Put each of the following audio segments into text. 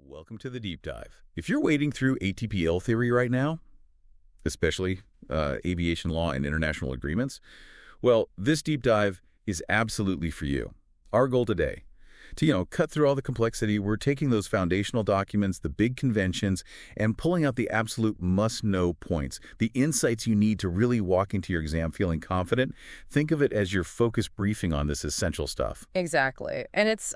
Welcome to the deep dive. If you're wading through ATPL theory right now, especially aviation law and international agreements, well, this deep dive is absolutely for you. Our goal today, to cut through all the complexity, we're taking those foundational documents, the big conventions, and pulling out the absolute must-know points, the insights you need to really walk into your exam feeling confident. Think of it as your focused briefing on this essential stuff. Exactly. And it's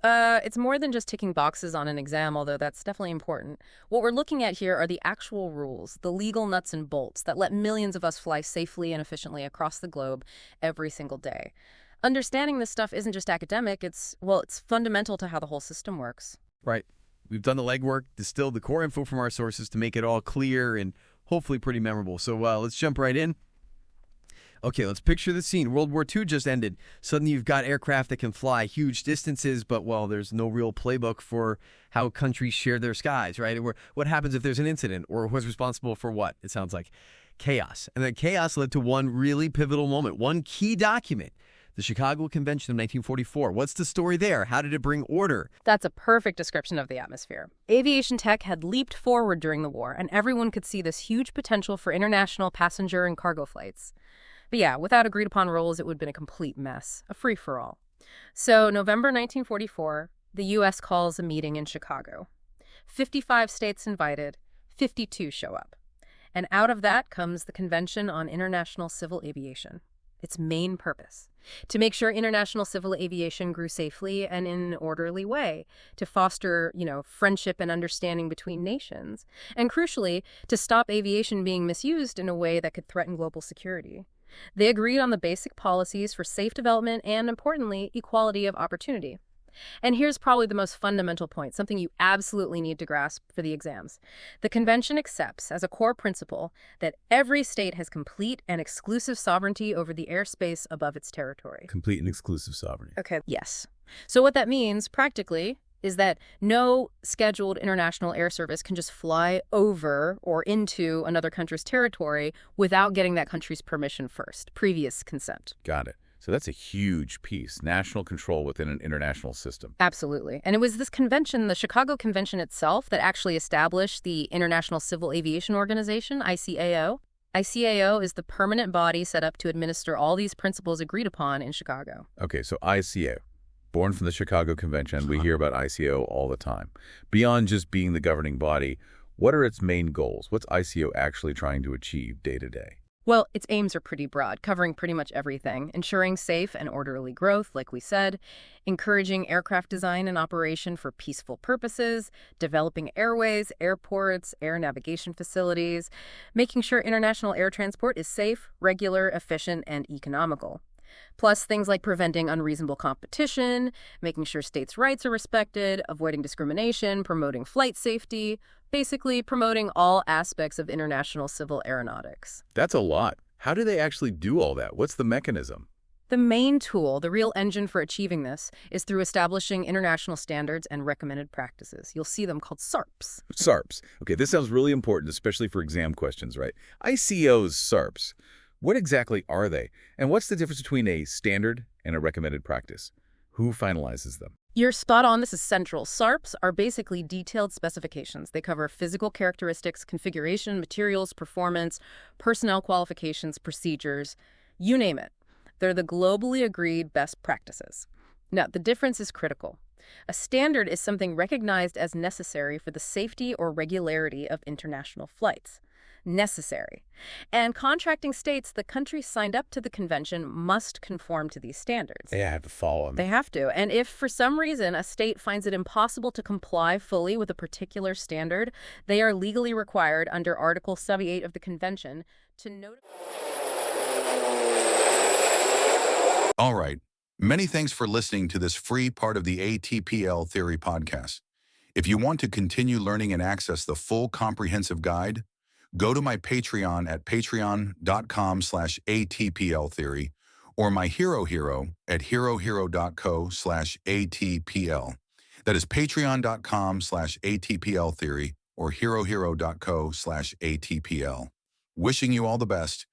more than just ticking boxes on an exam, although that's definitely important. What we're looking at here are the actual rules, the legal nuts and bolts that let millions of us fly safely and efficiently across the globe every single day. Understanding this stuff isn't just academic, it's fundamental to how the whole system works. Right. We've done the legwork, distilled the core info from our sources to make it all clear and hopefully pretty memorable. So let's jump right in. Okay, let's picture the scene. World War II just ended. Suddenly you've got aircraft that can fly huge distances, but, well, there's no real playbook for how countries share their skies, right? Or what happens if there's an incident, or who's responsible for what? It sounds like chaos. And that chaos led to one really pivotal moment, one key document. The Chicago Convention of 1944. What's the story there? How did it bring order? That's a perfect description of the atmosphere. Aviation tech had leaped forward during the war, and everyone could see this huge potential for international passenger and cargo flights. But yeah, without agreed-upon rules, it would have been a complete mess, a free-for-all. So, November 1944, the U.S. calls a meeting in Chicago. 55 states invited, 52 show up. And out of that comes the Convention on International Civil Aviation. Its main purpose: to make sure international civil aviation grew safely and in an orderly way, to foster, friendship and understanding between nations, and crucially, to stop aviation being misused in a way that could threaten global security. They agreed on the basic policies for safe development and, importantly, equality of opportunity. And here's probably the most fundamental point, something you absolutely need to grasp for the exams. The convention accepts as a core principle that every state has complete and exclusive sovereignty over the airspace above its territory. Complete and exclusive sovereignty. Okay. Yes. So what that means, practically, is that no scheduled international air service can just fly over or into another country's territory without getting that country's permission first, previous consent. Got it. So that's a huge piece, national control within an international system. Absolutely. And it was this convention, the Chicago Convention itself, that actually established the International Civil Aviation Organization, ICAO. ICAO is the permanent body set up to administer all these principles agreed upon in Chicago. Okay, so ICAO, born from the Chicago Convention, we hear about ICAO all the time. Beyond just being the governing body, what are its main goals? What's ICAO actually trying to achieve day to day? Well, its aims are pretty broad, covering pretty much everything. Ensuring safe and orderly growth, like we said, encouraging aircraft design and operation for peaceful purposes, developing airways, airports, air navigation facilities, making sure international air transport is safe, regular, efficient, and economical. Plus things like preventing unreasonable competition, making sure states' rights are respected, avoiding discrimination, promoting flight safety, basically promoting all aspects of international civil aeronautics. That's a lot. How do they actually do all that? What's the mechanism? The main tool, the real engine for achieving this, is through establishing international standards and recommended practices. You'll see them called SARPs. SARPs. Okay, this sounds really important, especially for exam questions, right? ICAO's SARPs. What exactly are they? And what's the difference between a standard and a recommended practice? Who finalizes them? You're spot on. This is central. SARPs are basically detailed specifications. They cover physical characteristics, configuration, materials, performance, personnel qualifications, procedures, you name it. They're the globally agreed best practices. Now, the difference is critical. A standard is something recognized as necessary for the safety or regularity of international flights. Necessary. And contracting states, the countries signed up to the convention, must conform to these standards. They have to follow them. They have to. And if for some reason a state finds it impossible to comply fully with a particular standard, they are legally required under Article 78 of the convention to notify. All right. Many thanks for listening to this free part of the ATPL Theory podcast. If you want to continue learning and access the full comprehensive guide, go to my Patreon at patreon.com/ATPLtheory or my Hero at herohero.co/ATPL. That is patreon.com/ATPLtheory or herohero.co/ATPL. Wishing you all the best.